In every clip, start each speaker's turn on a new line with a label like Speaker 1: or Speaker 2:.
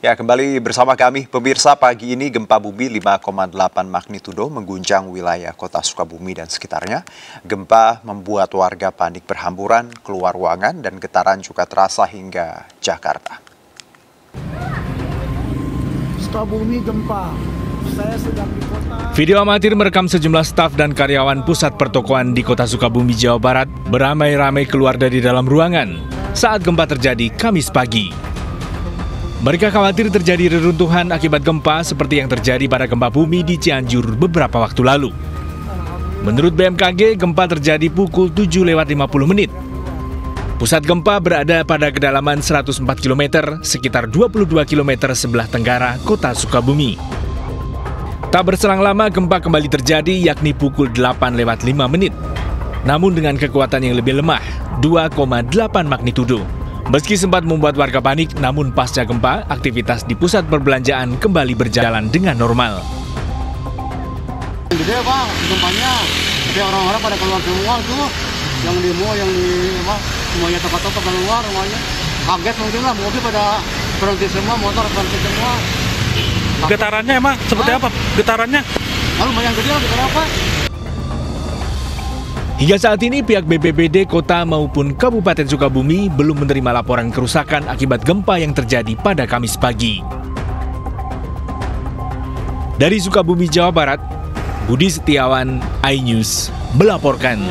Speaker 1: Ya, kembali bersama kami. Pemirsa, pagi ini gempa bumi 5,8 magnitudo mengguncang wilayah kota Sukabumi dan sekitarnya. Gempa membuat warga panik berhamburan keluar ruangan dan getaran juga terasa hingga Jakarta.
Speaker 2: Sukabumi gempa. Saya sedang di kota.
Speaker 3: Video amatir merekam sejumlah staf dan karyawan pusat pertokoan di kota Sukabumi, Jawa Barat beramai-ramai keluar dari dalam ruangan saat gempa terjadi Kamis pagi. Mereka khawatir terjadi reruntuhan akibat gempa seperti yang terjadi pada gempa bumi di Cianjur beberapa waktu lalu. Menurut BMKG, gempa terjadi pukul 7:50. Pusat gempa berada pada kedalaman 104 km, sekitar 22 km sebelah tenggara kota Sukabumi. Tak berselang lama gempa kembali terjadi, yakni pukul 8:05. Namun dengan kekuatan yang lebih lemah, 2,8 magnitudo. Meski sempat membuat warga panik, namun pasca gempa, aktivitas di pusat perbelanjaan kembali berjalan dengan normal.
Speaker 4: Gede Pak, gempanya. Tapi orang-orang pada keluar semua tuh. Yang demo, yang di apa, semuanya toko-toko keluar semuanya. Kaget mungkin lah, mobil pada berhenti semua, motor berhenti semua.
Speaker 5: Getarannya emang seperti apa? Getarannya?
Speaker 4: Lumayan gede lah, getaran apa?
Speaker 3: Hingga saat ini pihak BPBD Kota maupun Kabupaten Sukabumi belum menerima laporan kerusakan akibat gempa yang terjadi pada Kamis pagi. Dari Sukabumi, Jawa Barat, Budi Setiawan, iNews melaporkan.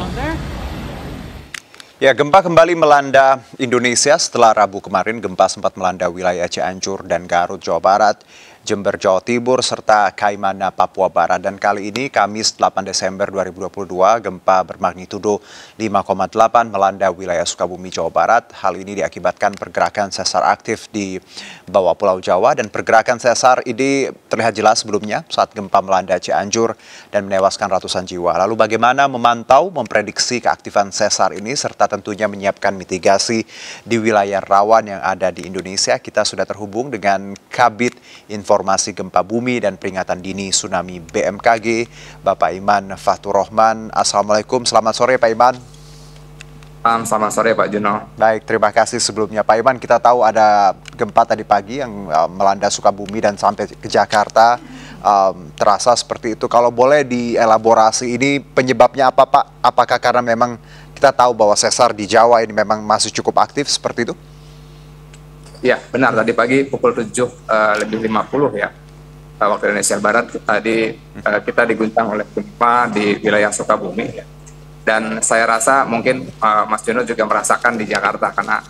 Speaker 1: Ya, gempa kembali melanda Indonesia setelah Rabu kemarin. Gempa sempat melanda wilayah Cianjur dan Garut, Jawa Barat, Jember, Jawa Timur, serta Kaimana, Papua Barat. Dan kali ini, Kamis 8 Desember 2022, gempa bermagnitudo 5,8 melanda wilayah Sukabumi, Jawa Barat. Hal ini diakibatkan pergerakan sesar aktif di bawah Pulau Jawa. Dan pergerakan sesar ini terlihat jelas sebelumnya saat gempa melanda Cianjur dan menewaskan ratusan jiwa. Lalu bagaimana memantau, memprediksi keaktifan sesar ini, serta tentunya menyiapkan mitigasi di wilayah rawan yang ada di Indonesia? Kita sudah terhubung dengan Kabid Informasi Gempa Bumi dan Peringatan Dini Tsunami BMKG, Bapak Iman Fathur Rahman. Assalamualaikum, selamat sore Pak Iman.
Speaker 6: Selamat sore Pak Juno.
Speaker 1: Baik, terima kasih sebelumnya Pak Iman. Kita tahu ada gempa tadi pagi yang melanda Sukabumi dan sampai ke Jakarta. Terasa seperti itu. Kalau boleh dielaborasi, ini penyebabnya apa Pak? Apakah karena memang kita tahu bahwa sesar di Jawa ini memang masih cukup aktif seperti itu?
Speaker 6: Ya, benar. Tadi pagi pukul 7:50 ya, waktu Indonesia Barat, kita diguncang oleh gempa di wilayah Sukabumi. Ya. Dan saya rasa mungkin Mas Juno juga merasakan di Jakarta, karena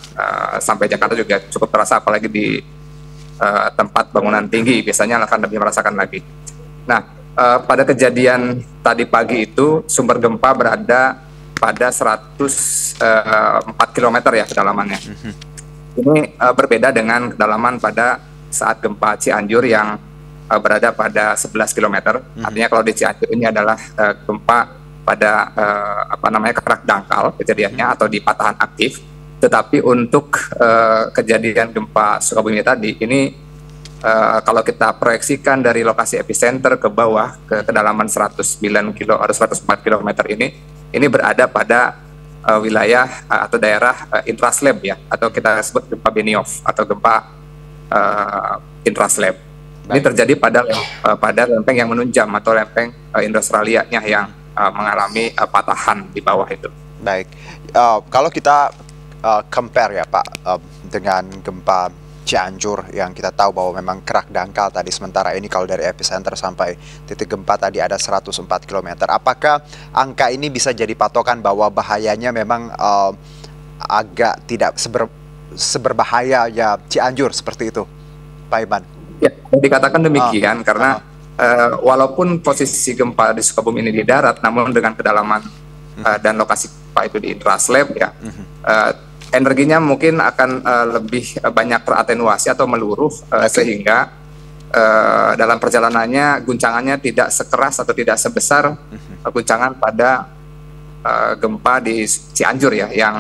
Speaker 6: sampai Jakarta juga cukup terasa, apalagi di tempat bangunan tinggi, biasanya akan lebih merasakan lagi. Nah, pada kejadian tadi pagi itu, sumber gempa berada pada 104 km ya kedalamannya. Ini berbeda dengan kedalaman pada saat gempa Cianjur yang berada pada 11 km. Artinya kalau di Cianjur ini adalah gempa pada kerak dangkal kejadiannya atau di patahan aktif. Tetapi untuk kejadian gempa Sukabumi tadi ini kalau kita proyeksikan dari lokasi epicenter ke bawah ke kedalaman 109 km atau 104 km ini berada pada wilayah atau daerah intraslab ya, atau kita sebut gempa Benioff atau gempa intraslab. Ini terjadi pada lempeng yang menunjam atau lempeng Indo-Australia yang mengalami patahan di bawah itu. Baik,
Speaker 1: kalau kita compare ya Pak dengan gempa Cianjur yang kita tahu bahwa memang kerak dangkal tadi, sementara ini kalau dari epicenter sampai titik gempa tadi ada 104 km. Apakah angka ini bisa jadi patokan bahwa bahayanya memang agak tidak seberbahaya ya Cianjur seperti itu, Pak Iman?
Speaker 6: Ya, dikatakan demikian karena walaupun posisi gempa di Sukabumi ini di darat, namun dengan kedalaman dan lokasi gempa itu di intraslab ya, energinya mungkin akan lebih banyak teratenuasi atau meluruh, sehingga dalam perjalanannya guncangannya tidak sekeras atau tidak sebesar guncangan pada gempa di Cianjur ya, yang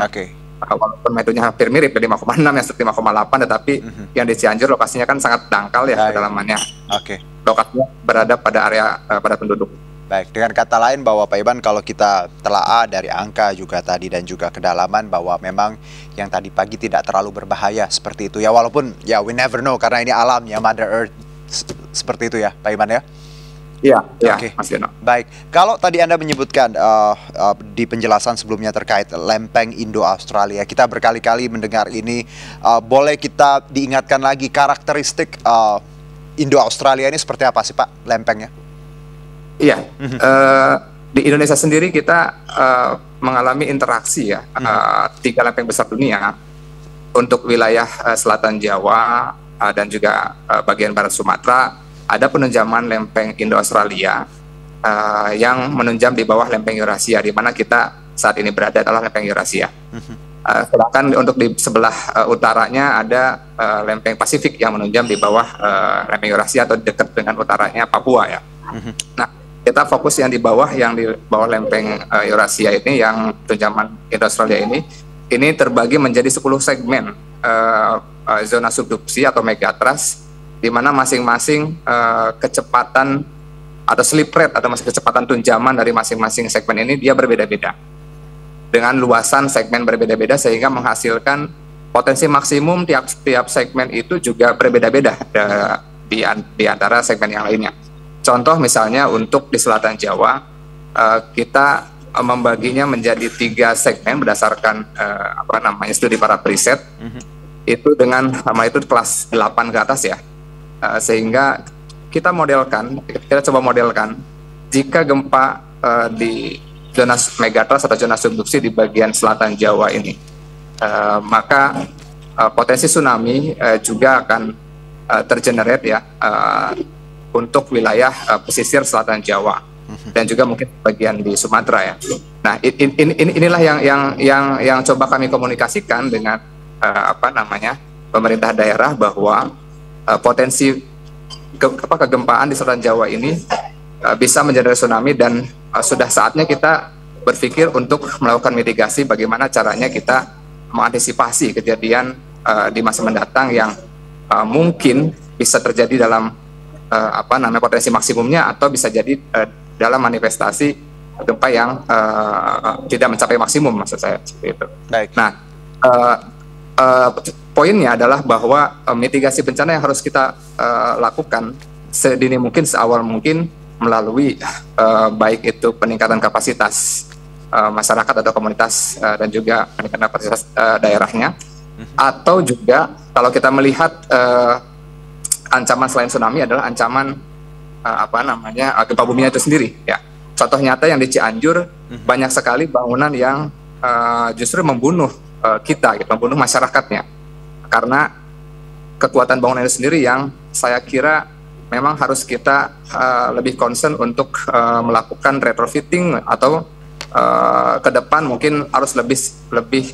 Speaker 6: walaupun magnitudonya hampir mirip, 5,6 yang 5,8, tetapi yang di Cianjur lokasinya kan sangat dangkal ya kedalamannya. Lokasinya berada pada area padat penduduk.
Speaker 1: Baik, dengan kata lain bahwa Pak Iman kalau kita telaah dari angka juga tadi dan juga kedalaman bahwa memang yang tadi pagi tidak terlalu berbahaya seperti itu ya, walaupun ya we never know karena ini alam ya, Mother Earth seperti itu ya Pak Iman ya.
Speaker 6: Iya,
Speaker 1: Oke.
Speaker 6: Mas Geno.
Speaker 1: Baik, kalau tadi Anda menyebutkan di penjelasan sebelumnya terkait lempeng Indo-Australia, kita berkali-kali mendengar ini, boleh kita diingatkan lagi karakteristik Indo-Australia ini seperti apa sih Pak lempengnya?
Speaker 6: Iya, di Indonesia sendiri kita mengalami interaksi ya, 3 lempeng besar dunia untuk wilayah selatan Jawa dan juga bagian barat Sumatera. Ada penunjaman lempeng Indo-Australia yang menunjam di bawah lempeng Eurasia, di mana kita saat ini berada adalah lempeng Eurasia. Sedangkan untuk di sebelah utaranya ada lempeng Pasifik yang menunjam di bawah lempeng Eurasia atau dekat dengan utaranya Papua ya. Nah, kita fokus yang di bawah lempeng Eurasia ini, yang tunjaman Indo-Australia ini terbagi menjadi 10 segmen zona subduksi atau megatrust, di mana masing-masing kecepatan atau slip rate atau kecepatan tunjaman dari masing-masing segmen ini dia berbeda-beda dengan luasan segmen berbeda-beda, sehingga menghasilkan potensi maksimum tiap segmen itu juga berbeda-beda di antara segmen yang lainnya. Contoh misalnya untuk di selatan Jawa, kita membaginya menjadi 3 segmen berdasarkan studi para periset, itu dengan itu kelas 8 ke atas ya. Sehingga kita coba modelkan jika gempa di zona megatrust atau zona subduksi di bagian selatan Jawa ini, maka potensi tsunami juga akan tergenerate ya untuk wilayah pesisir selatan Jawa dan juga mungkin bagian di Sumatera ya. Nah, inilah yang coba kami komunikasikan dengan pemerintah daerah, bahwa potensi kegempaan di selatan Jawa ini bisa menjadi tsunami, dan sudah saatnya kita berpikir untuk melakukan mitigasi bagaimana caranya kita mengantisipasi kejadian di masa mendatang yang mungkin bisa terjadi dalam potensi maksimumnya, atau bisa jadi dalam manifestasi gempa yang tidak mencapai maksimum, maksud saya seperti itu.
Speaker 1: Baik.
Speaker 6: Nah, poinnya adalah bahwa mitigasi bencana yang harus kita lakukan sedini mungkin, seawal mungkin, melalui baik itu peningkatan kapasitas masyarakat atau komunitas dan juga peningkatan kapasitas daerahnya, atau juga kalau kita melihat ancaman selain tsunami adalah ancaman gempa buminya itu sendiri ya. Contoh nyata yang di Cianjur, banyak sekali bangunan yang justru membunuh membunuh masyarakatnya, karena kekuatan bangunan itu sendiri yang saya kira memang harus kita lebih concern untuk melakukan retrofitting, atau ke depan mungkin harus lebih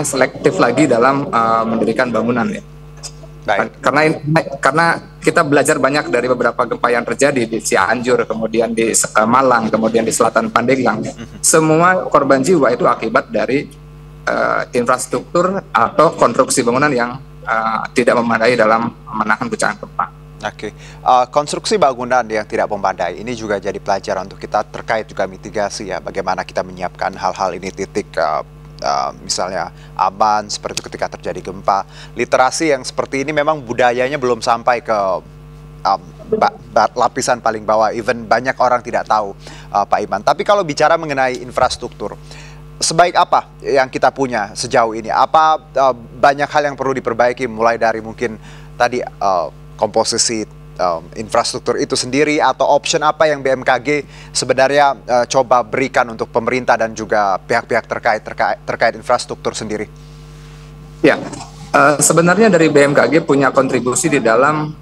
Speaker 6: selektif lagi dalam mendirikan bangunan ya.
Speaker 1: Baik.
Speaker 6: Karena kita belajar banyak dari beberapa gempa yang terjadi di Cianjur, kemudian di Malang, kemudian di selatan Pandeglang. Semua korban jiwa itu akibat dari infrastruktur atau konstruksi bangunan yang tidak memadai dalam menahan guncangan gempa.
Speaker 1: Oke, konstruksi bangunan yang tidak memadai ini juga jadi pelajaran untuk kita terkait juga mitigasi ya, bagaimana kita menyiapkan hal-hal ini, titik misalnya aman seperti ketika terjadi gempa. Literasi yang seperti ini memang budayanya belum sampai ke lapisan paling bawah, even banyak orang tidak tahu, Pak Iman. Tapi kalau bicara mengenai infrastruktur, sebaik apa yang kita punya sejauh ini? Apa banyak hal yang perlu diperbaiki, mulai dari mungkin tadi komposisi infrastruktur itu sendiri, atau option apa yang BMKG sebenarnya coba berikan untuk pemerintah dan juga pihak-pihak terkait infrastruktur sendiri?
Speaker 6: Ya, sebenarnya dari BMKG punya kontribusi di dalam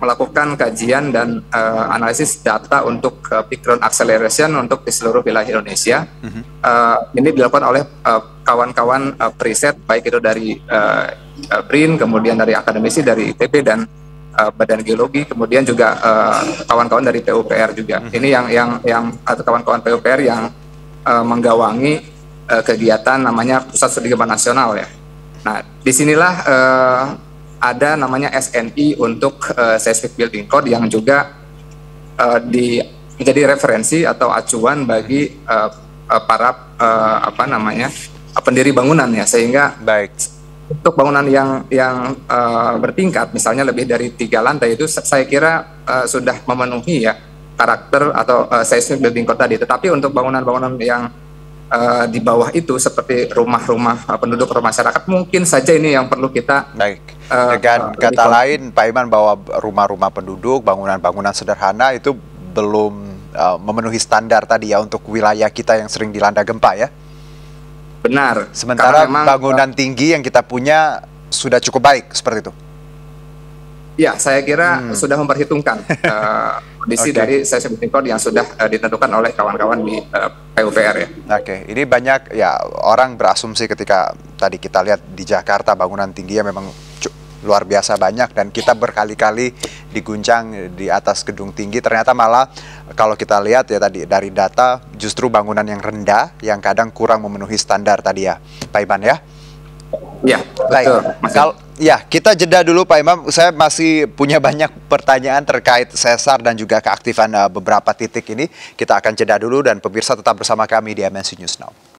Speaker 6: melakukan kajian dan analisis data untuk background acceleration untuk di seluruh wilayah Indonesia. Ini dilakukan oleh kawan-kawan periset, baik itu dari BRIN, kemudian dari akademisi dari ITB dan Badan Geologi, kemudian juga kawan-kawan dari PUPR juga. Ini yang atau kawan-kawan PUPR yang menggawangi kegiatan namanya Pusat Studi Gempa Nasional ya. Nah, disinilah ada namanya SNI untuk Seismic Building Code yang juga menjadi referensi atau acuan bagi para pendiri bangunan ya, sehingga
Speaker 1: Baik.
Speaker 6: untuk bangunan yang bertingkat, misalnya lebih dari 3 lantai itu saya kira sudah memenuhi ya karakter atau seismic building code tadi. Tetapi untuk bangunan-bangunan yang di bawah itu seperti rumah-rumah penduduk atau masyarakat, mungkin saja ini yang perlu kita
Speaker 1: Dengan kata lain, Pak Iman, bahwa rumah-rumah penduduk, bangunan-bangunan sederhana itu belum memenuhi standar tadi ya untuk wilayah kita yang sering dilanda gempa ya.
Speaker 6: benar.
Speaker 1: Sementara
Speaker 6: Karena memang,
Speaker 1: bangunan tinggi yang kita punya sudah cukup baik seperti itu.
Speaker 6: ya, saya kira sudah memperhitungkan kondisi dari seismic building code yang sudah ditentukan oleh kawan-kawan di PUPR ya.
Speaker 1: Oke, ini banyak ya orang berasumsi ketika tadi kita lihat di Jakarta bangunan tinggi memang luar biasa banyak dan kita berkali-kali diguncang di atas gedung tinggi. Ternyata malah kalau kita lihat ya tadi dari data justru bangunan yang rendah yang kadang kurang memenuhi standar tadi ya, Pak Iman ya.
Speaker 6: Ya,
Speaker 1: Baik.
Speaker 6: betul.
Speaker 1: Kalau ya kita jeda dulu Pak Imam. Saya masih punya banyak pertanyaan terkait sesar dan juga keaktifan beberapa titik ini. Kita akan jeda dulu dan pemirsa tetap bersama kami di MNC News Now.